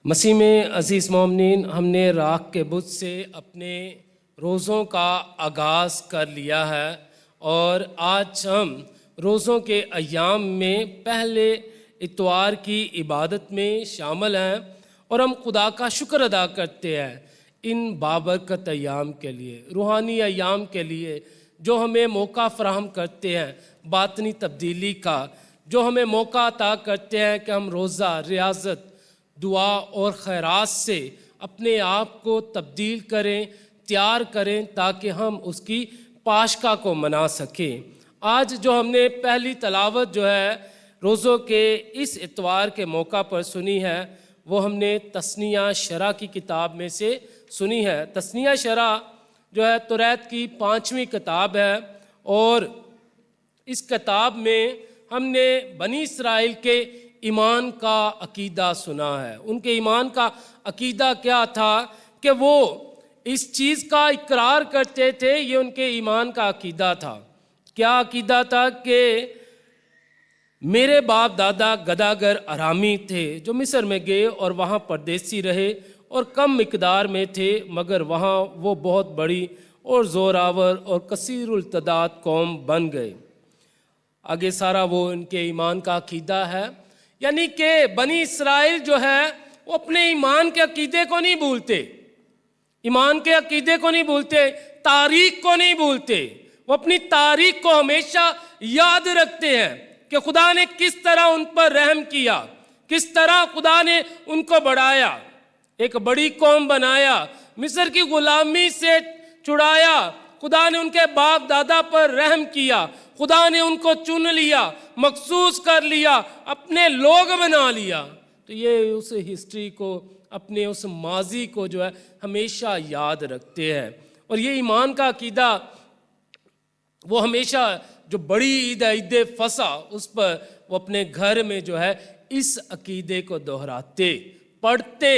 مسیح میں عزیز مومنین، ہم نے راکھ کے بت سے اپنے روزوں کا آغاز کر لیا ہے اور آج ہم روزوں کے ایام میں پہلے اتوار کی عبادت میں شامل ہیں اور ہم خدا کا شکر ادا کرتے ہیں ان بابرکت ایام کے لیے، روحانی ایام کے لیے جو ہمیں موقع فراہم کرتے ہیں باطنی تبدیلی کا، جو ہمیں موقع عطا کرتے ہیں کہ ہم روزہ، ریاضت، دعا اور خیرات سے اپنے آپ کو تبدیل کریں، تیار کریں تاکہ ہم اس کی پاشکا کو منا سکیں۔ آج جو ہم نے پہلی تلاوت جو ہے روزوں کے اس اتوار کے موقع پر سنی ہے وہ ہم نے تثنیہ شرح کی کتاب میں سے سنی ہے۔ تثنیہ شرح جو ہے توریت کی 5ویں کتاب ہے اور اس کتاب میں ہم نے بنی اسرائیل کے ایمان کا عقیدہ سنا ہے۔ ان کے ایمان کا عقیدہ کیا تھا کہ وہ اس چیز کا اقرار کرتے تھے، یہ ان کے ایمان کا عقیدہ تھا۔ کیا عقیدہ تھا؟ کہ میرے باپ دادا گداگر ارامی تھے جو مصر میں گئے اور وہاں پردیسی رہے اور کم مقدار میں تھے، مگر وہاں وہ بہت بڑی اور زوراور اور کثیر التعداد قوم بن گئے۔ آگے سارا وہ ان کے ایمان کا عقیدہ ہے، یعنی کہ بنی اسرائیل جو ہے وہ اپنے ایمان کے عقیدے کو نہیں بھولتے، ایمان کے عقیدے کو نہیں بھولتے، تاریخ کو نہیں بھولتے، وہ اپنی تاریخ کو ہمیشہ یاد رکھتے ہیں کہ خدا نے کس طرح ان پر رحم کیا، کس طرح خدا نے ان کو بڑھایا، ایک بڑی قوم بنایا، مصر کی غلامی سے چھڑایا، خدا نے ان کے باپ دادا پر رحم کیا، خدا نے ان کو چن لیا، مخصوص کر لیا، اپنے لوگ بنا لیا۔ تو یہ اس ہسٹری کو، اپنے اس ماضی کو جو ہے ہمیشہ یاد رکھتے ہیں، اور یہ ایمان کا عقیدہ وہ ہمیشہ جو بڑی عید ہے، عید فصح، اس پر وہ اپنے گھر میں جو ہے اس عقیدے کو دہراتے، پڑھتے،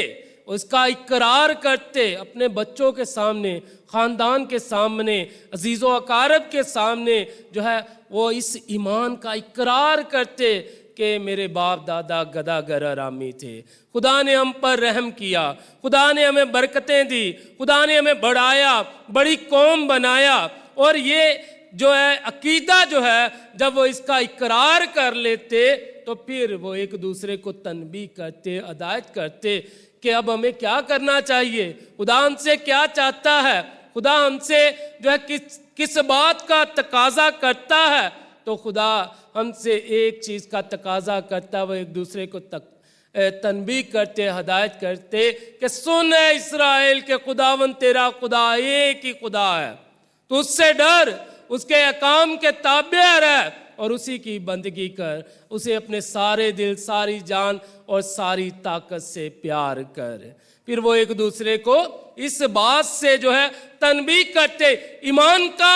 اس کا اقرار کرتے، اپنے بچوں کے سامنے، خاندان کے سامنے، عزیز و اقارب کے سامنے جو ہے وہ اس ایمان کا اقرار کرتے کہ میرے باپ دادا گداگر ارامی تھے، خدا نے ہم پر رحم کیا، خدا نے ہمیں برکتیں دی، خدا نے ہمیں بڑھایا، بڑی قوم بنایا۔ اور یہ جو ہے عقیدہ جو ہے جب وہ اس کا اقرار کر لیتے تو پھر وہ ایک دوسرے کو تنبیہ کرتے، ہدایت کرتے کہ اب ہمیں کیا کرنا چاہیے، خدا ہم سے کیا چاہتا ہے، خدا ہم سے جو ہے کس بات کا تقاضا کرتا ہے۔ تو خدا ہم سے ایک چیز کا تقاضا کرتا ہے، وہ ایک دوسرے کو تنبیہ کرتے، ہدایت کرتے کہ سن اے اسرائیل کہ خداوند تیرا خدا ایک ہی خدا ہے، تو اس سے ڈر، اس کے احکام کے تابع رہ اور اسی کی بندگی کر، اسے اپنے سارے دل، ساری جان اور ساری طاقت سے پیار کر۔ پھر وہ ایک دوسرے کو اس بات سے جو ہے تنبیہ کرتے، ایمان کا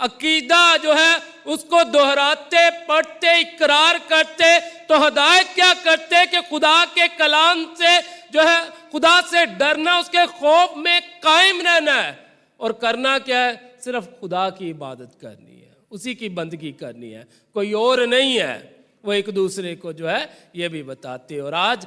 عقیدہ جو ہے اس کو دہراتے، پڑھتے، اقرار کرتے، تو ہدایت کیا کرتے کہ خدا کے کلام سے جو ہے خدا سے ڈرنا، اس کے خوف میں قائم رہنا ہے، اور کرنا کیا ہے؟ صرف خدا کی عبادت کرنی ہے، اسی کی بندگی کرنی ہے، کوئی اور نہیں ہے۔ وہ ایک دوسرے کو جو ہے یہ بھی بتاتے۔ اور آج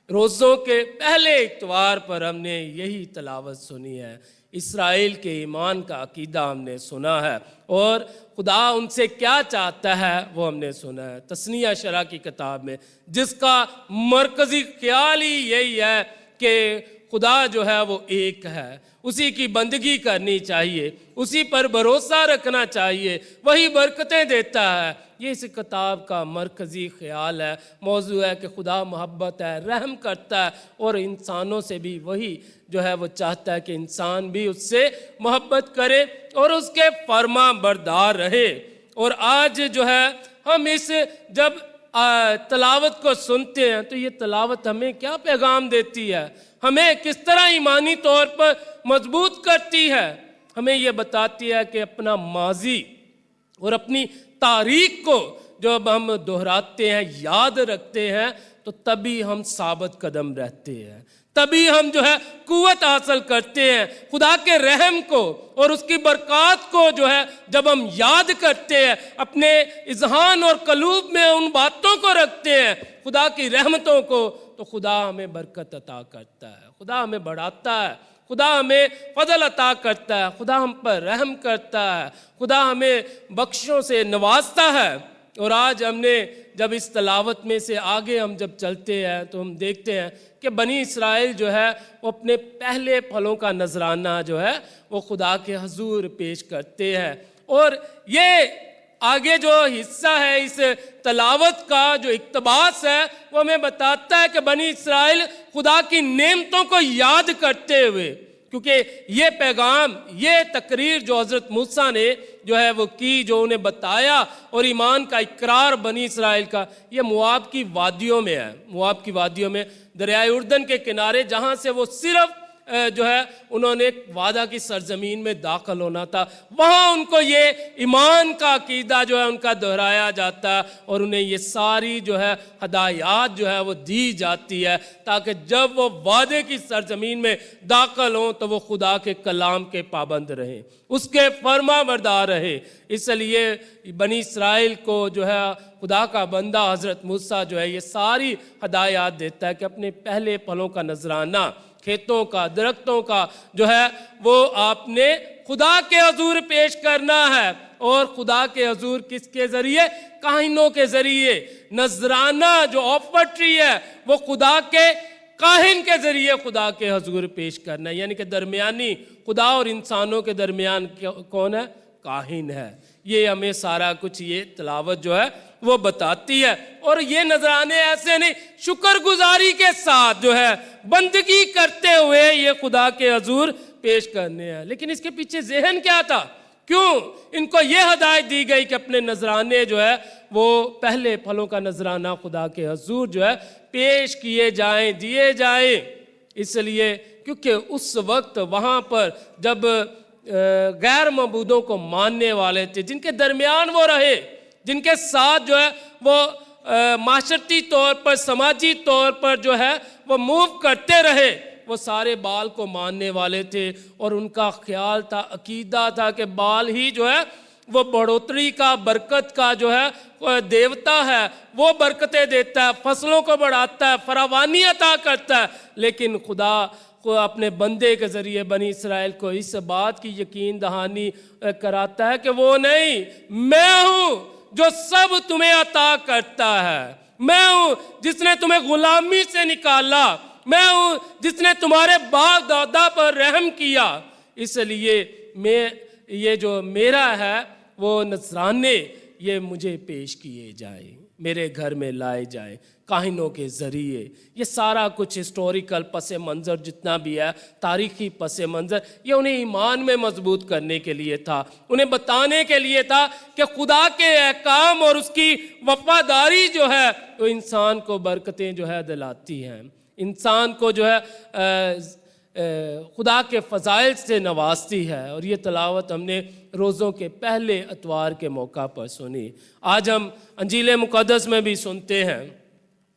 روزوں کے پہلے اتوار پر ہم نے یہی تلاوت سنی ہے، اسرائیل کے ایمان کا عقیدہ ہم نے سنا ہے، اور خدا ان سے کیا چاہتا ہے وہ ہم نے سنا ہے تثنیہ شرح کی کتاب میں، جس کا مرکزی خیال ہی یہی ہے کہ خدا جو ہے وہ ایک ہے، اسی کی بندگی کرنی چاہیے، اسی پر بھروسہ رکھنا چاہیے، وہی برکتیں دیتا ہے۔ یہ اس کتاب کا مرکزی خیال ہے، موضوع ہے کہ خدا محبت ہے، رحم کرتا ہے، اور انسانوں سے بھی وہی جو ہے وہ چاہتا ہے کہ انسان بھی اس سے محبت کرے اور اس کے فرما بردار رہے۔ اور آج جو ہے ہم اس جب تلاوت کو سنتے ہیں تو یہ تلاوت ہمیں کیا پیغام دیتی ہے، ہمیں کس طرح ایمانی طور پر مضبوط کرتی ہے؟ ہمیں یہ بتاتی ہے کہ اپنا ماضی اور اپنی تاریخ کو جب ہم دہراتے ہیں، یاد رکھتے ہیں، تو تبھی ہم ثابت قدم رہتے ہیں، تبھی ہم جو ہے قوت حاصل کرتے ہیں۔ خدا کے رحم کو اور اس کی برکات کو جو ہے جب ہم یاد کرتے ہیں، اپنے اذہان اور قلوب میں ان باتوں کو رکھتے ہیں، خدا کی رحمتوں کو، تو خدا ہمیں برکت عطا کرتا ہے، خدا ہمیں بڑھاتا ہے، خدا ہمیں فضل عطا کرتا ہے، خدا ہم پر رحم کرتا ہے، خدا ہمیں بخشوں سے نوازتا ہے۔ اور آج ہم نے جب اس تلاوت میں سے آگے ہم جب چلتے ہیں تو ہم دیکھتے ہیں کہ بنی اسرائیل جو ہے وہ اپنے پہلے پھلوں کا نذرانہ جو ہے وہ خدا کے حضور پیش کرتے ہیں۔ اور یہ آگے جو حصہ ہے اس تلاوت کا جو اقتباس ہے وہ ہمیں بتاتا ہے کہ بنی اسرائیل خدا کی نعمتوں کو یاد کرتے ہوئے، کیونکہ یہ پیغام، یہ تقریر جو حضرت موسیٰ نے جو ہے وہ کی، جو انہیں بتایا اور ایمان کا اقرار بنی اسرائیل کا، یہ مواب کی وادیوں میں ہے، مواب کی وادیوں میں دریائے اردن کے کنارے، جہاں سے وہ صرف جو ہے انہوں نے وعدہ کی سرزمین میں داخل ہونا تھا، وہاں ان کو یہ ایمان کا عقیدہ جو ہے ان کا دہرایا جاتا ہے اور انہیں یہ ساری جو ہے ہدایات جو ہے وہ دی جاتی ہے تاکہ جب وہ وعدے کی سرزمین میں داخل ہوں تو وہ خدا کے کلام کے پابند رہیں، اس کے فرما بردار رہے۔ اس لیے بنی اسرائیل کو جو ہے خدا کا بندہ حضرت موسیٰ جو ہے یہ ساری ہدایات دیتا ہے کہ اپنے پہلے پھلوں کا نذرانہ، کھیتوں کا، درختوں کا جو ہے وہ آپ نے خدا کے حضور پیش کرنا ہے۔ اور خدا کے حضور کس کے ذریعے؟ کاہنوں کے ذریعے۔ نذرانہ جو آفرٹری ہے وہ خدا کے کاہن کے ذریعے خدا کے حضور پیش کرنا ہے، یعنی کہ درمیانی خدا اور انسانوں کے درمیان کون ہے؟ کاہن ہے۔ یہ ہمیں سارا کچھ یہ تلاوت جو ہے وہ بتاتی ہے۔ اور یہ نذرانے ایسے نہیں، شکر گزاری کے ساتھ جو ہے بندگی کرتے ہوئے یہ خدا کے حضور پیش کرنے ہیں۔ لیکن اس کے پیچھے ذہن کیا تھا؟ کیوں ان کو یہ ہدایت دی گئی کہ اپنے نذرانے جو ہے وہ پہلے پھلوں کا نذرانہ خدا کے حضور جو ہے پیش کیے جائیں، دیے جائیں؟ اس لیے کیونکہ اس وقت وہاں پر جب غیر معبودوں کو ماننے والے تھے، جن کے درمیان وہ رہے، جن کے ساتھ جو ہے وہ معاشرتی طور پر، سماجی طور پر جو ہے وہ موو کرتے رہے، وہ سارے بال کو ماننے والے تھے اور ان کا خیال تھا، عقیدہ تھا کہ بال ہی جو ہے وہ بڑھوتری کا، برکت کا جو ہے دیوتا ہے، وہ برکتیں دیتا ہے، فصلوں کو بڑھاتا ہے، فراوانی عطا کرتا ہے۔ لیکن خدا کو اپنے بندے کے ذریعے بنی اسرائیل کو اس بات کی یقین دہانی کراتا ہے کہ وہ نہیں، میں ہوں جو سب تمہیں عطا کرتا ہے، میں ہوں جس نے تمہیں غلامی سے نکالا، میں ہوں جس نے تمہارے باپ دادا پر رحم کیا۔ اس لیے میں یہ جو میرا ہے وہ نذرانے یہ مجھے پیش کیے جائیں، میرے گھر میں لائے جائیں کاہنوں کے ذریعے۔ یہ سارا کچھ ہسٹوریکل پس منظر جتنا بھی ہے، تاریخی پس منظر، یہ انہیں ایمان میں مضبوط کرنے کے لیے تھا، انہیں بتانے کے لیے تھا کہ خدا کے احکام اور اس کی وفاداری جو ہے وہ انسان کو برکتیں جو ہے دلاتی ہیں، انسان کو جو ہے خدا کے فضائل سے نوازتی ہے۔ اور یہ تلاوت ہم نے روزوں کے پہلے اتوار کے موقع پر سنی۔ آج ہم انجیل مقدس میں بھی سنتے ہیں،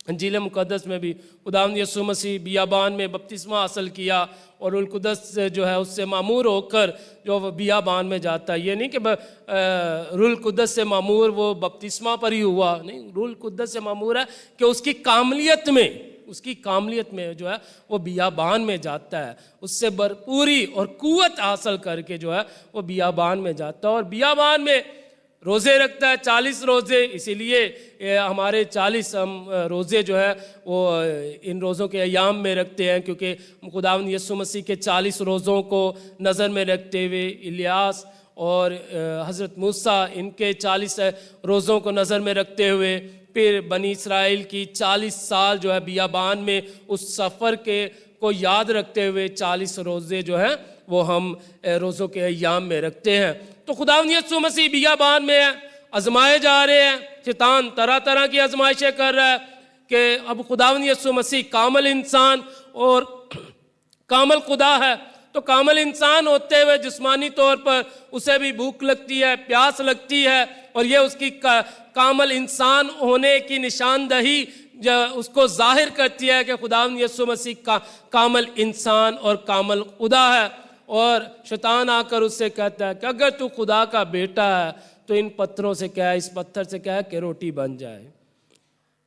انجیل مقدس میں بھی خداوند یسوع مسیح بیابان میں بپتسمہ حاصل کیا اور روح القدس سے جو ہے اس سے معمور ہو کر جو وہ بیابان میں جاتا ہے۔ یہ نہیں کہ روح القدس سے معمور وہ بپتسمہ پر ہی ہوا، نہیں، روح القدس سے معمور ہے کہ اس کی کاملیت میں جو ہے وہ بیابان میں جاتا ہے، اس سے بھرپوری اور قوت حاصل کر کے جو ہے وہ بیابان میں جاتا ہے اور بیابان میں روزے رکھتا ہے، 40 روزے۔ اسی لیے ہمارے 40 ہم روزے جو ہے وہ ان روزوں کے ایام میں رکھتے ہیں، کیونکہ خداوند یسوع مسیح کے 40 روزوں کو نظر میں رکھتے ہوئے الیاس اور حضرت موسیٰ ان کے 40 روزوں کو نظر میں رکھتے ہوئے پھر بنی اسرائیل کی 40 سال جو ہے بیابان میں اس سفر کو یاد رکھتے ہوئے 40 روزے جو ہیں وہ ہم روزوں کے ایام میں رکھتے ہیں۔ تو خداوند یسوع مسیح بیابان میں آزمائے جا رہے ہیں، شیطان طرح طرح کی آزمائشیں کر رہا ہے کہ اب خداوند یسوع مسیح کامل انسان اور کامل خدا ہے، تو کامل انسان ہوتے ہوئے جسمانی طور پر اسے بھی بھوک لگتی ہے، پیاس لگتی ہے، اور یہ اس کی کامل انسان ہونے کی نشاندہی اس کو ظاہر کرتی ہے کہ خداوند یسوع مسیح کا کامل انسان اور کامل خدا ہے۔ اور شیطان آ کر اس سے کہتا ہے کہ اگر تو خدا کا بیٹا ہے تو ان پتھروں سے کہہ، اس پتھر سے کہہ کہ روٹی بن جائے۔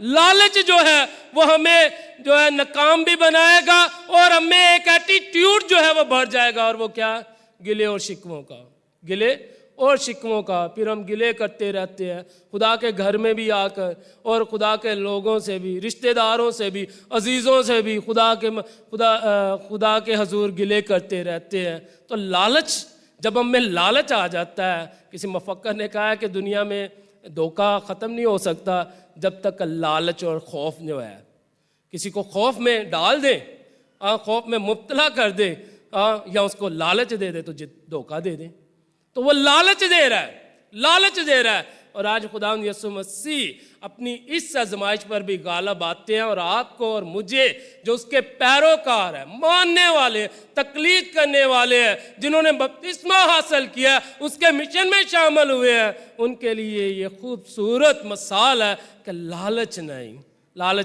لالچ جو ہے وہ ہمیں جو ہے ناکام بھی بنائے گا اور ہمیں ایک ایٹیٹیوڈ جو ہے وہ بڑھ جائے گا، اور وہ کیا؟ گلے اور شکووں کا، گلے اور شکووں کا۔ پھر ہم گلے کرتے رہتے ہیں خدا کے گھر میں بھی آ کر، اور خدا کے لوگوں سے بھی، رشتہ داروں سے بھی، عزیزوں سے بھی خدا کے حضور گلے کرتے رہتے ہیں۔ تو لالچ، جب ہم میں لالچ آ جاتا ہے، کسی مفکر نے کہا ہے کہ دنیا میں دھوکہ ختم نہیں ہو سکتا جب تک لالچ اور خوف جو ہے، کسی کو خوف میں ڈال دیں، خوف میں مبتلا کر دے، یا اس کو لالچ دے دے تو دھوکہ دے دیں۔ تو وہ لالچ دے رہا ہے، لالچ دے رہا ہے۔ اور آج خداوند یسوع مسیح اپنی اس آزمائش پر بھی غالب آتے ہیں، اور آپ کو اور مجھے جو اس کے پیروکار ہیں، ماننے والے، تقلید کرنے والے ہیں، جنہوں نے بپتسمہ حاصل کیا، اس کے مشن میں شامل ہوئے ہیں، ان کے لیے یہ خوبصورت مثال ہے کہ لالچ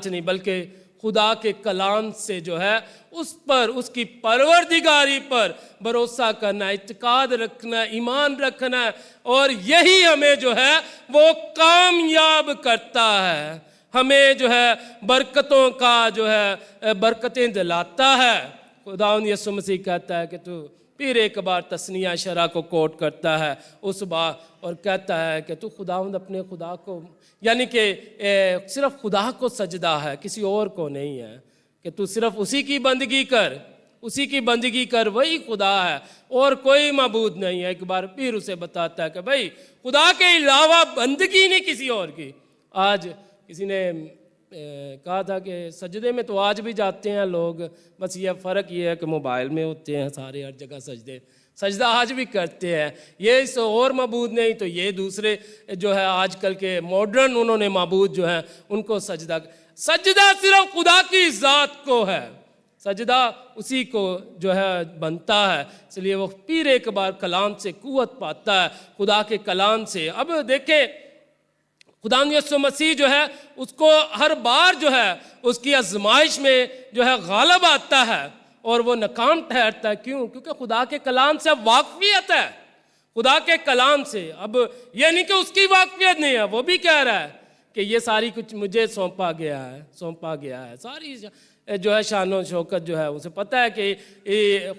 نہیں بلکہ خدا کے کلام سے جو ہے اس پر، اس کی پروردگاری پر بھروسہ کرنا، اعتقاد رکھنا، ایمان رکھنا، اور یہی ہمیں جو ہے وہ کامیاب کرتا ہے، ہمیں جو ہے برکتوں کا جو ہے برکتیں دلاتا ہے۔ خداوند یسوع مسیح کہتا ہے کہ تو پھر ایک بار تثنیہ شرح کو کوٹ کرتا ہے اس بار، اور کہتا ہے کہ تو خداوند اپنے خدا کو، یعنی کہ صرف خدا کو سجدہ ہے، کسی اور کو نہیں ہے، کہ تو صرف اسی کی بندگی کر، وہی خدا ہے اور کوئی معبود نہیں ہے۔ ایک بار پھر اسے بتاتا ہے کہ بھائی خدا کے علاوہ بندگی نہیں کسی اور کی۔ آج کسی نے کہا تھا کہ سجدے میں تو آج بھی جاتے ہیں لوگ، بس یہ فرق یہ ہے کہ موبائل میں ہوتے ہیں سارے، ہر جگہ سجدہ آج بھی کرتے ہیں، یہ اس اور معبود نہیں تو یہ دوسرے جو ہے آج کل کے ماڈرن انہوں نے معبود جو ہیں ان کو سجدہ صرف خدا کی ذات کو ہے، سجدہ اسی کو جو ہے بنتا ہے۔ اس لیے وہ پھر ایک بار کلام سے قوت پاتا ہے، خدا کے کلام سے۔ اب دیکھیں خداوند یسوع مسیح جو ہے اس کو ہر بار جو ہے اس کی آزمائش میں جو ہے غالب آتا ہے اور وہ ناکام ٹھہرتا ہے۔ کیوں؟ کیونکہ خدا کے کلام سے واقفیت ہے، خدا کے کلام سے۔ اب یہ نہیں کہ اس کی واقفیت نہیں ہے، وہ بھی کہہ رہا ہے کہ یہ ساری کچھ مجھے سونپا گیا ہے، ساری جو ہے شان و شوکت جو ہے اسے پتہ ہے کہ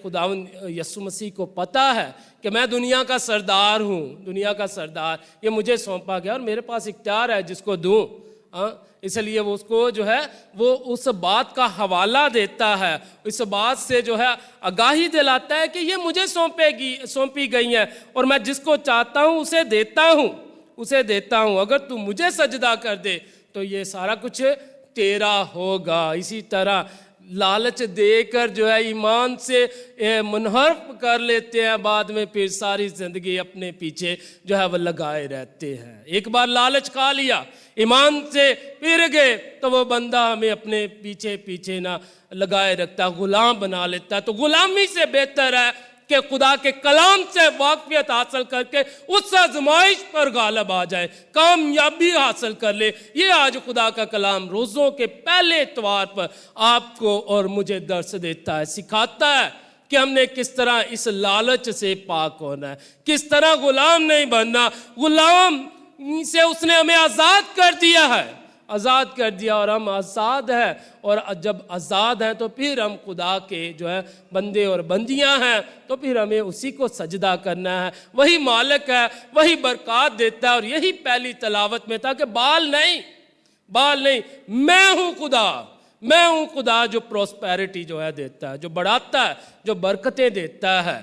خداوند یسوع مسیح کو پتہ ہے کہ میں دنیا کا سردار ہوں، یہ مجھے سونپا گیا اور میرے پاس اختیار ہے جس کو دوں۔ اس لیے وہ اس کو جو ہے وہ اس بات کا حوالہ دیتا ہے، اس بات سے جو ہے آگاہی دلاتا ہے کہ یہ مجھے سونپی گئی ہیں اور میں جس کو چاہتا ہوں اسے دیتا ہوں۔ اگر تو مجھے سجدہ کر دے تو یہ سارا کچھ تیرا ہوگا۔ اسی طرح لالچ دے کر جو ہے ایمان سے منحرف کر لیتے ہیں، بعد میں پھر ساری زندگی اپنے پیچھے جو ہے وہ لگائے رہتے ہیں۔ ایک بار لالچ کھا لیا، ایمان سے پھر گئے تو وہ بندہ ہمیں اپنے پیچھے نہ لگائے رکھتا، غلام بنا لیتا۔ تو غلامی سے بہتر ہے کہ خدا کے کلام سے واقفیت حاصل کر کے اس آزمائش پر غالب آ جائے، کامیابی حاصل کر لے۔ یہ آج خدا کا کلام روزوں کے پہلے اتوار پر آپ کو اور مجھے درس دیتا ہے، سکھاتا ہے کہ ہم نے کس طرح اس لالچ سے پاک ہونا ہے، کس طرح غلام نہیں بننا۔ غلام سے اس نے ہمیں آزاد کر دیا اور ہم آزاد ہیں، اور جب آزاد ہیں تو پھر ہم خدا کے جو ہے بندے اور بندیاں ہیں، تو پھر ہمیں اسی کو سجدہ کرنا ہے۔ وہی مالک ہے، وہی برکات دیتا ہے، اور یہی پہلی تلاوت میں تھا کہ بال نہیں، میں ہوں خدا جو پروسپیرٹی جو ہے دیتا ہے، جو بڑھاتا ہے، جو برکتیں دیتا ہے۔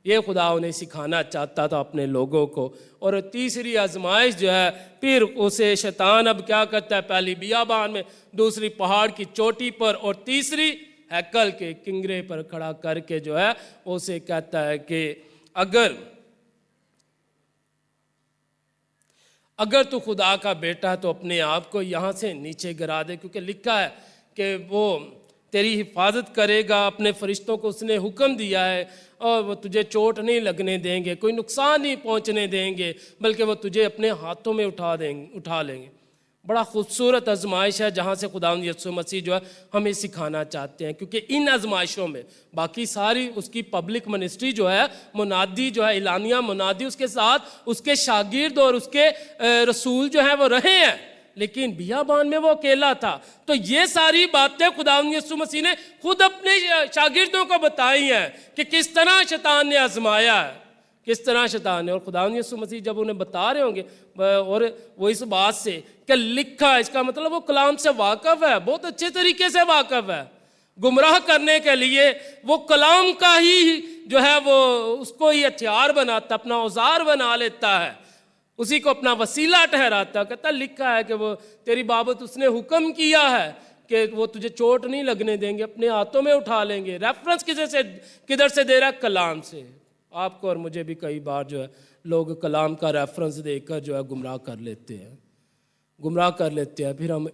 یہ خدا انہیں سکھانا چاہتا تھا اپنے لوگوں کو۔ اور تیسری آزمائش جو ہے پھر اسے شیطان اب کیا کرتا ہے، پہلی بیابان میں، دوسری پہاڑ کی چوٹی پر، اور تیسری ہیکل کے کنگرے پر کھڑا کر کے جو ہے اسے کہتا ہے کہ اگر تو خدا کا بیٹا ہے تو اپنے آپ کو یہاں سے نیچے گرا دے، کیونکہ لکھا ہے کہ وہ تیری حفاظت کرے گا، اپنے فرشتوں کو اس نے حکم دیا ہے، اور وہ تجھے چوٹ نہیں لگنے دیں گے، کوئی نقصان نہیں پہنچنے دیں گے، بلکہ وہ تجھے اپنے ہاتھوں میں اٹھا لیں گے۔ بڑا خوبصورت آزمائش ہے جہاں سے خداوند یسوع مسیح جو ہے ہمیں سکھانا چاہتے ہیں، کیونکہ ان آزمائشوں میں باقی ساری اس کی پبلک منسٹری جو ہے، منادی جو ہے، اعلانیہ منادی، اس کے ساتھ اس کے شاگرد اور اس کے رسول جو ہیں وہ رہے ہیں، لیکن بیابان میں وہ اکیلا تھا. تو یہ ساری باتیں خداوند یسوع مسیح نے خود اپنے شاگردوں کو بتائی ہیں کہ کس طرح شیطان نے آزمایا ہے, کس طرح شیطان نے. اور خداوند یسوع مسیح جب انہیں بتا رہے ہوں گے, اور وہ اس بات سے کہ لکھا ہے, اس کا مطلب وہ کلام سے واقف ہے, بہت اچھے طریقے سے واقف ہے. گمراہ کرنے کے لیے وہ کلام کا ہی جو ہے وہ اس کو ہی ہتھیار بناتا, اپنا اوزار بنا لیتا ہے, اسی کو اپنا وسیلہ ٹھہراتا. کہتا لکھا ہے کہ وہ تیری بابت اس نے حکم کیا ہے کہ وہ تجھے چوٹ نہیں لگنے دیں گے, اپنے ہاتھوں میں اٹھا لیں گے. ریفرنس کدھر سے دے رہا ہے؟ کلام سے. آپ کو اور مجھے بھی کئی بار جو ہے لوگ کلام کا ریفرنس دے کر جو ہے گمراہ کر لیتے ہیں, گمراہ کر لیتے ہیں. پھر ہم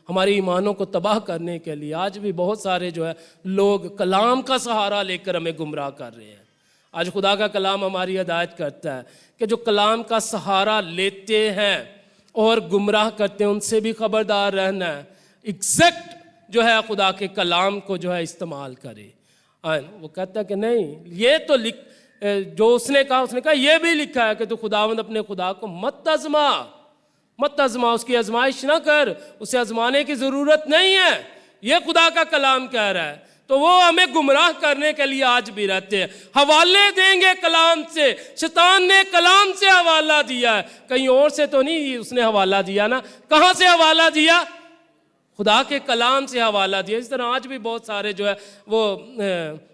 ہمارے ایمانوں کو تباہ کرنے کے لیے آج بھی بہت سارے جو ہے لوگ کلام کا سہارا لے کر ہمیں گمراہ کر رہے ہیں. آج خدا کا کلام ہماری ہدایت کرتا ہے کہ جو کلام کا سہارا لیتے ہیں اور گمراہ کرتے ہیں ان سے بھی خبردار رہنا ہے. ایگزیکٹ جو ہے خدا کے کلام کو جو ہے استعمال کرے. وہ کہتا ہے کہ نہیں, یہ تو جو اس نے کہا یہ بھی لکھا ہے کہ تو خداوند اپنے خدا کو مت آزما, اس کی آزمائش نہ کر, اسے آزمانے کی ضرورت نہیں ہے, یہ خدا کا کلام کہہ رہا ہے. تو وہ ہمیں گمراہ کرنے کے لیے آج بھی رہتے ہیں. حوالے دیں گے کلام سے. شیطان نے کلام سے حوالہ دیا ہے, کہیں اور سے تو نہیں اس نے حوالہ دیا نا. کہاں سے حوالہ دیا؟ خدا کے کلام سے حوالہ دیا. اس طرح آج بھی بہت سارے جو ہے وہ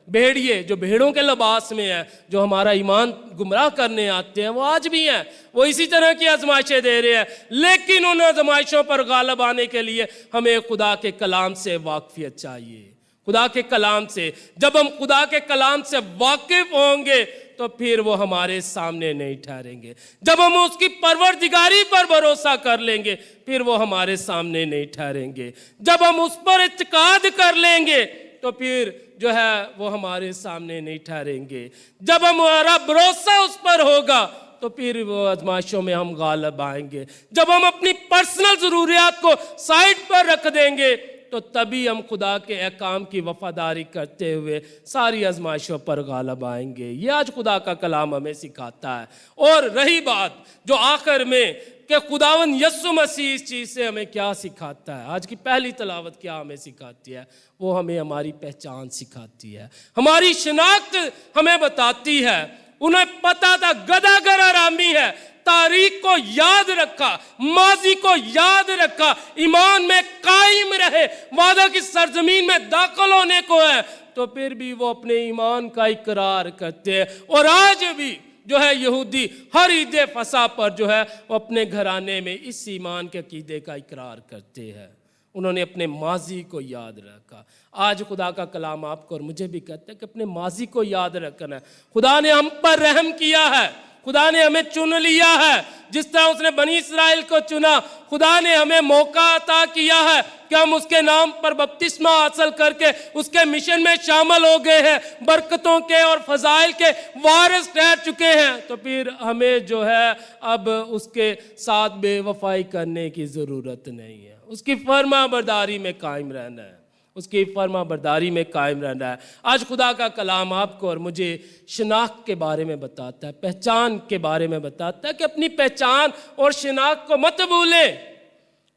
بھیڑیے جو بھیڑوں کے لباس میں ہیں, جو ہمارا ایمان گمراہ کرنے آتے ہیں, وہ آج بھی ہیں. وہ اسی طرح کی آزمائشیں دے رہے ہیں, لیکن ان آزمائشوں پر غالب آنے کے لیے ہمیں خدا کے کلام سے واقفیت چاہیے. خدا کے کلام سے جب ہم خدا کے کلام سے واقف ہوں گے تو پھر وہ ہمارے سامنے نہیں ٹھہریں گے. جب ہم اس کی پروردگاری پر بھروسہ کر لیں گے پھر وہ ہمارے سامنے نہیں ٹھہریں گے. جب ہم اس پر اعتقاد کر لیں گے تو پھر جو ہے وہ ہمارے سامنے نہیں ٹھہریں گے. جب ہمارا بھروسہ اس پر ہوگا تو پھر وہ آزمائشوں میں ہم غالب آئیں گے. جب ہم اپنی پرسنل ضروریات کو سائڈ پر رکھ دیں گے تو تبھی ہم خدا کے احکام کی وفاداری کرتے ہوئے ساری آزمائشوں پر غالب آئیں گے. یہ آج خدا کا کلام ہمیں سکھاتا ہے. اور رہی بات جو آخر میں کہ خداوند یسوع مسیح اس چیز سے ہمیں کیا سکھاتا ہے, آج کی پہلی تلاوت کیا ہمیں سکھاتی ہے؟ وہ ہمیں ہماری پہچان سکھاتی ہے, ہماری شناخت ہمیں بتاتی ہے. انہیں پتا تھا گدھا گر آرامی ہے, تاریخ کو یاد رکھا, ماضی کو یاد رکھا, ایمان میں قائم رہے, وعدہ کی سرزمین میں داخل ہونے کو ہے, تو پھر بھی وہ اپنے ایمان کا اقرار کرتے ہیں. اور آج بھی جو ہے یہودی ہر عید فصح پر جو ہے وہ اپنے گھرانے میں اس ایمان کے عقیدے کا اقرار کرتے ہیں. انہوں نے اپنے ماضی کو یاد رکھا. آج خدا کا کلام آپ کو اور مجھے بھی کہتا ہے کہ اپنے ماضی کو یاد رکھنا ہے. خدا نے ہم پر رحم کیا ہے, خدا نے ہمیں چن لیا ہے جس طرح اس نے بنی اسرائیل کو چنا. خدا نے ہمیں موقع عطا کیا ہے کہ ہم اس کے نام پر بپتسمہ حاصل کر کے اس کے مشن میں شامل ہو گئے ہیں, برکتوں کے اور فضائل کے وارث ٹھہر چکے ہیں. تو پھر ہمیں جو ہے اب اس کے ساتھ بے وفائی کرنے کی ضرورت نہیں ہے, اس کی فرما برداری میں قائم رہنا ہے, اس کی فرما برداری میں قائم رہنا ہے. آج خدا کا کلام آپ کو اور مجھے شناخت کے بارے میں بتاتا ہے, پہچان کے بارے میں بتاتا ہے کہ اپنی پہچان اور شناخت کو مت بھولیں.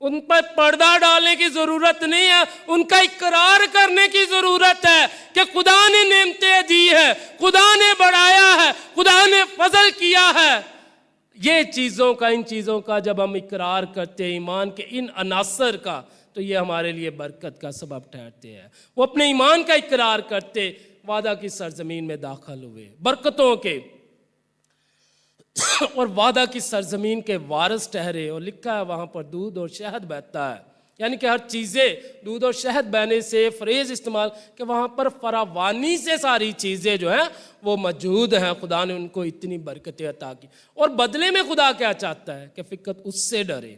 ان پر پردہ ڈالنے کی ضرورت نہیں ہے, ان کا اقرار کرنے کی ضرورت ہے کہ خدا نے نعمتیں دی ہے, خدا نے بڑھایا ہے, خدا نے فضل کیا ہے. یہ ان چیزوں کا جب ہم اقرار کرتے ہیں, ایمان کے ان عناصر کا, تو یہ ہمارے لیے برکت کا سبب ٹھہرتے ہیں. وہ اپنے ایمان کا اقرار کرتے وعدہ کی سرزمین میں داخل ہوئے, برکتوں کے اور وعدہ کی سرزمین کے وارث ٹھہرے. اور لکھا ہے وہاں پر دودھ اور شہد بہتا ہے, یعنی کہ ہر چیزیں دودھ اور شہد بہنے سے فریز استعمال کہ وہاں پر فراوانی سے ساری چیزیں جو ہیں وہ موجود ہیں. خدا نے ان کو اتنی برکتیں عطا کی. اور بدلے میں خدا کیا چاہتا ہے کہ فقط اس سے ڈرے,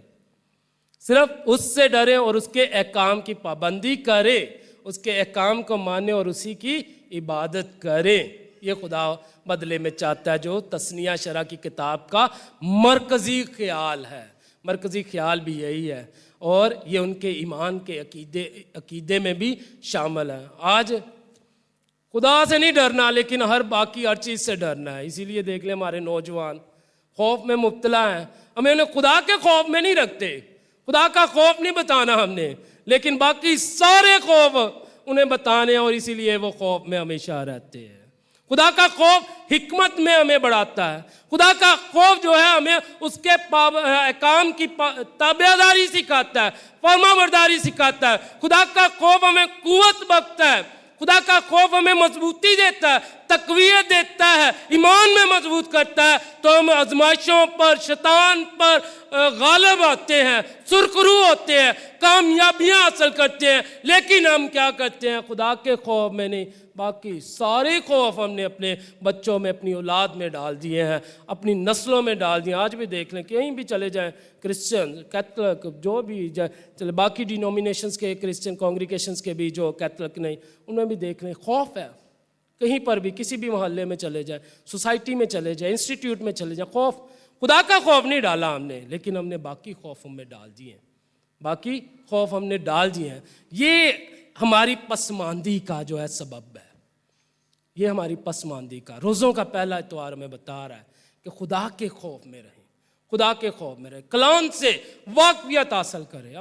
صرف اس سے ڈرے اور اس کے احکام کی پابندی کرے, اس کے احکام کو مانے اور اسی کی عبادت کرے. یہ خدا بدلے میں چاہتا ہے, جو تثنیہ شرح کی کتاب کا مرکزی خیال ہے. مرکزی خیال بھی یہی ہے, اور یہ ان کے ایمان کے عقیدے میں بھی شامل ہے. آج خدا سے نہیں ڈرنا لیکن باقی ہر چیز سے ڈرنا ہے. اسی لیے دیکھ لیں ہمارے نوجوان خوف میں مبتلا ہیں. ہمیں انہیں خدا کے خوف میں نہیں رکھتے, خدا کا خوف نہیں بتانا ہم نے، لیکن باقی سارے خوف انہیں بتانے، اور اسی لیے وہ خوف میں ہمیشہ رہتے ہیں۔ خدا کا خوف حکمت میں ہمیں بڑھاتا ہے۔ خدا کا خوف جو ہے ہمیں اس کے احکام کی تابعداری سکھاتا ہے، فرما برداری سکھاتا ہے۔ خدا کا خوف ہمیں قوت بخشتا ہے۔ خدا کا خوف ہمیں مضبوطی دیتا ہے، تقویت دیتا ہے، ایمان میں مضبوط کرتا ہے، تو ہم آزمائشوں پر، شیطان پر غالب آتے ہیں، سرخرو ہوتے ہیں، کامیابیاں حاصل کرتے ہیں۔ لیکن ہم کیا کرتے ہیں؟ خدا کے خوف میں نہیں، باقی سارے خوف ہم نے اپنے بچوں میں، اپنی اولاد میں ڈال دیے ہیں، اپنی نسلوں میں ڈال دیے ہیں۔ آج بھی دیکھ لیں، کہیں بھی چلے جائیں، کرسچن، کیتھولک، جو بھی چلے، باقی ڈینومینیشنز کے کرسچن کانگریگیشنز کے بھی جو کیتھولک نہیں، ان میں بھی دیکھ لیں خوف ہے۔ کہیں پر بھی، کسی بھی محلے میں چلے جائیں، سوسائٹی میں چلے جائیں، انسٹیٹیوٹ میں چلے جائیں، خوف، خدا کا خوف نہیں ڈالا ہم نے، لیکن ہم نے باقی خوف ہم میں ڈال دیے ہیں، باقی خوف ہم نے ڈال دیے ہیں۔ یہ ہماری پسماندگی کا جو ہے سبب ہے، یہ ہماری پسماندگی کا۔ روزوں کا پہلا اتوار ہمیں بتا رہا ہے کہ خدا کے خوف میں رہیں، خدا کے خوف میں رہیں، کلام سے واقفیت حاصل کریں،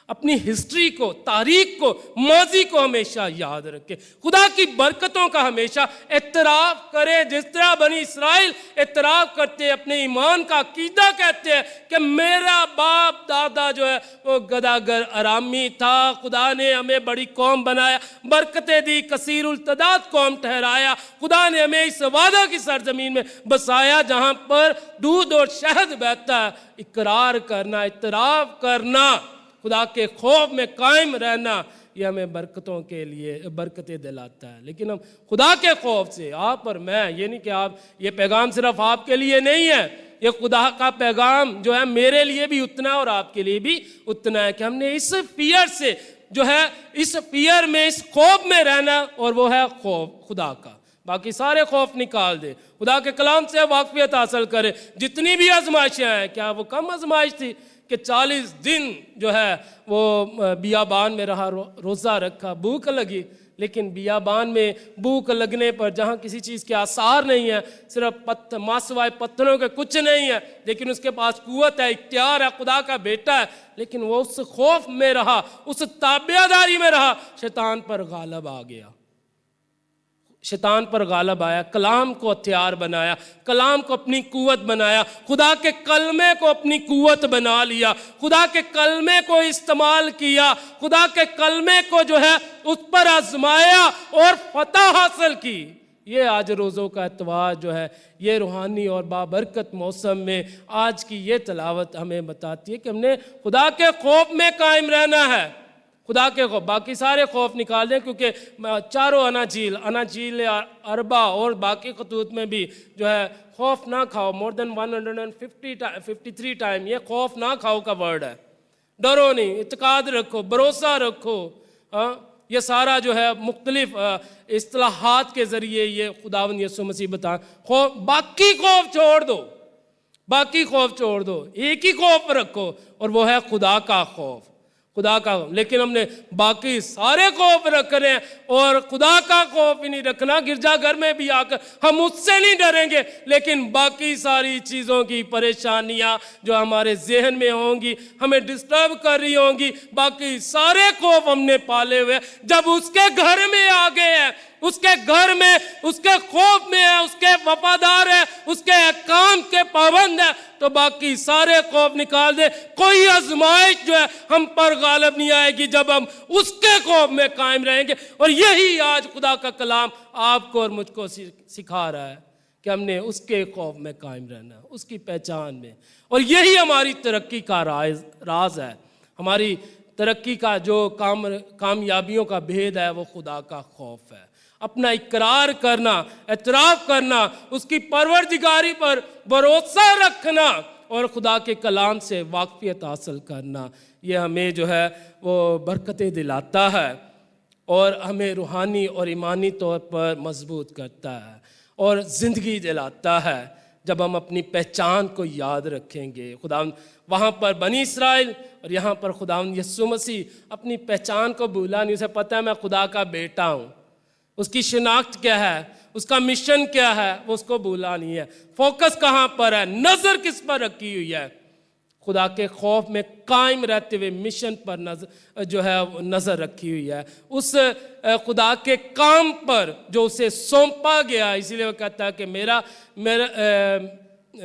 اپنی ہسٹری کو، تاریخ کو، ماضی کو ہمیشہ یاد رکھیں، خدا کی برکتوں کا ہمیشہ اعتراف کریں، جس طرح بنی اسرائیل اعتراف کرتے، اپنے ایمان کا عقیدہ کہتے ہیں کہ میرا باپ دادا جو ہے وہ گداگر ارامی تھا، خدا نے ہمیں بڑی قوم بنایا، برکتیں دی، کثیر التعداد قوم ٹھہرایا، خدا نے ہمیں اس وعدہ کی سرزمین میں بسایا جہاں پر دودھ اور شہد بہتا ہے۔ اقرار کرنا، اعتراف کرنا، خدا کے خوف میں قائم رہنا، یہ ہمیں برکتوں کے لیے برکتیں دلاتا ہے۔ لیکن ہم خدا کے خوف سے، آپ اور میں، یہ نہیں کہ یہ پیغام صرف آپ کے لیے نہیں ہے، یہ خدا کا پیغام جو ہے میرے لیے بھی اتنا ہے اور آپ کے لیے بھی اتنا ہے کہ ہم نے اس فیئر سے جو ہے، اس فیئر میں، اس خوف میں رہنا، اور وہ ہے خوف خدا کا۔ باقی سارے خوف نکال دے، خدا کے کلام سے واقفیت حاصل کرے۔ جتنی بھی آزمائشیں ہیں، کیا وہ کم آزمائش تھی کہ 40 دن جو ہے وہ بیابان میں رہا، روزہ رکھا، بھوک لگی، لیکن بیابان میں بھوک لگنے پر جہاں کسی چیز کے آثار نہیں ہیں، صرف ماسوائے پتھروں کے کچھ نہیں ہے، لیکن اس کے پاس قوت ہے، اختیار ہے، خدا کا بیٹا ہے، لیکن وہ اس خوف میں رہا، اس تابعداری میں رہا، شیطان پر غالب آ گیا، شیطان پر غالب آیا، کلام کو ہتھیار بنایا، کلام کو اپنی قوت بنایا، خدا کے کلمے کو اپنی قوت بنا لیا، خدا کے کلمے کو استعمال کیا، خدا کے کلمے کو جو ہے اس پر آزمایا اور فتح حاصل کی۔ یہ آج روزوں کا اتوار جو ہے، یہ روحانی اور بابرکت موسم میں آج کی یہ تلاوت ہمیں بتاتی ہے کہ ہم نے خدا کے خوف میں قائم رہنا ہے، خدا کے خوف، باقی سارے خوف نکال دیں، کیونکہ چاروں اناجیل اربع اور باقی خطوط میں بھی جو ہے خوف نہ کھاؤ، more than 153 ٹائم یہ خوف نہ کھاؤ کا ورڈ ہے۔ ڈرو نہیں، اعتقاد رکھو، بھروسہ رکھو۔ یہ سارا جو ہے مختلف اصطلاحات کے ذریعے یہ خداوند یسوع مسیح بتائیں، باقی خوف چھوڑ دو، باقی خوف چھوڑ دو، ایک ہی خوف رکھو، اور وہ ہے خدا کا خوف، خدا کا خوف۔ لیکن ہم نے باقی سارے خوف رکھنے ہیں، اور خدا کا خوف ہی نہیں رکھنا۔ گرجا گھر میں بھی آ کر ہم اس سے نہیں ڈریں گے، لیکن باقی ساری چیزوں کی پریشانیاں جو ہمارے ذہن میں ہوں گی، ہمیں ڈسٹرب کر رہی ہوں گی، باقی سارے خوف ہم نے پالے ہوئے، جب اس کے گھر میں آ گئے ہیں، اس کے گھر میں، اس کے خوف میں ہے، اس کے وفادار ہے، اس کے احکام کے پابند ہے، تو باقی سارے خوف نکال دے۔ کوئی آزمائش جو ہے ہم پر غالب نہیں آئے گی جب ہم اس کے خوف میں قائم رہیں گے۔ اور یہی آج خدا کا کلام آپ کو اور مجھ کو سکھا رہا ہے کہ ہم نے اس کے خوف میں قائم رہنا، اس کی پہچان میں، اور یہی ہماری ترقی کا راز ہے۔ ہماری ترقی کا جو کامیابیوں کا بھید ہے وہ خدا کا خوف ہے۔ اپنا اقرار کرنا، اعتراف کرنا، اس کی پروردگاری پر بھروسہ رکھنا، اور خدا کے کلام سے واقفیت حاصل کرنا، یہ ہمیں جو ہے وہ برکتیں دلاتا ہے، اور ہمیں روحانی اور ایمانی طور پر مضبوط کرتا ہے، اور زندگی دلاتا ہے جب ہم اپنی پہچان کو یاد رکھیں گے۔ خداوند وہاں پر بنی اسرائیل اور یہاں پر خداوند یسوع مسیح اپنی پہچان کو بھولا نہیں، اسے پتہ ہے میں خدا کا بیٹا ہوں، اس کی شناخت کیا ہے، اس کا مشن کیا ہے، وہ اس کو بھولا نہیں ہے۔ فوکس کہاں پر ہے، نظر کس پر رکھی ہوئی ہے؟ خدا کے خوف میں قائم رہتے ہوئے مشن پر نظر رکھی ہوئی ہے، اس خدا کے کام پر جو اسے سونپا گیا. اسی لیے وہ کہتا ہے کہ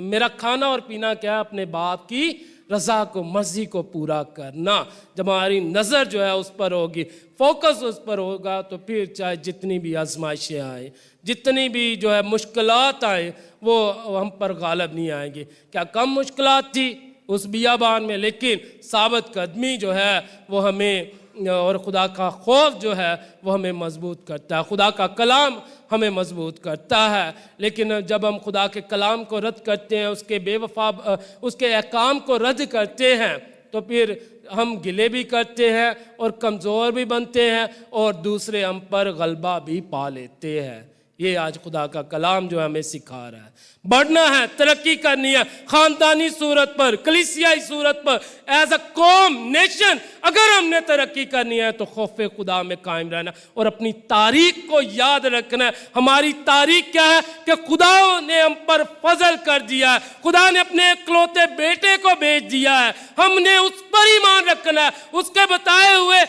میرا کھانا اور پینا کیا ہے؟ اپنے باپ کی رضا کو، مرضی کو پورا کرنا. جب ہماری نظر جو ہے اس پر ہوگی، فوکس اس پر ہوگا، تو پھر چاہے جتنی بھی آزمائشیں آئیں، جتنی بھی جو ہے مشکلات آئیں، وہ ہم پر غالب نہیں آئیں گی. کیا کم مشکلات تھی اس بیابان میں، لیکن ثابت قدمی جو ہے وہ ہمیں، اور خدا کا خوف جو ہے وہ ہمیں مضبوط کرتا ہے. خدا کا کلام ہمیں مضبوط کرتا ہے. لیکن جب ہم خدا کے کلام کو رد کرتے ہیں، اس کے احکام کو رد کرتے ہیں، تو پھر ہم گلے بھی کرتے ہیں اور کمزور بھی بنتے ہیں اور دوسرے ہم پر غلبہ بھی پا لیتے ہیں. یہ آج خدا کا کلام جو ہمیں سکھا رہا ہے. بڑھنا ہے، ترقی کرنی ہے، خاندانی صورت پر، کلیسیائی صورت پر، ایز اے قوم، نیشن. اگر ہم نے ترقی کرنی ہے تو خوف خدا میں قائم رہنا اور اپنی تاریخ کو یاد رکھنا ہے. ہماری تاریخ کیا ہے؟ کہ خدا نے ہم پر فضل کر دیا ہے، خدا نے اپنے اکلوتے بیٹے کو بھیج دیا ہے. ہم نے اس پر ایمان رکھنا ہے، اس کے بتائے ہوئے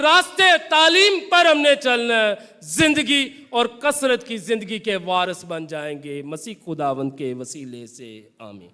راستے، تعلیم پر ہم نے چلنا ہے. زندگی اور کثرت کی زندگی کے وارث بن جائیں گے مسیح خداوند کے وسیلے سے. آمین.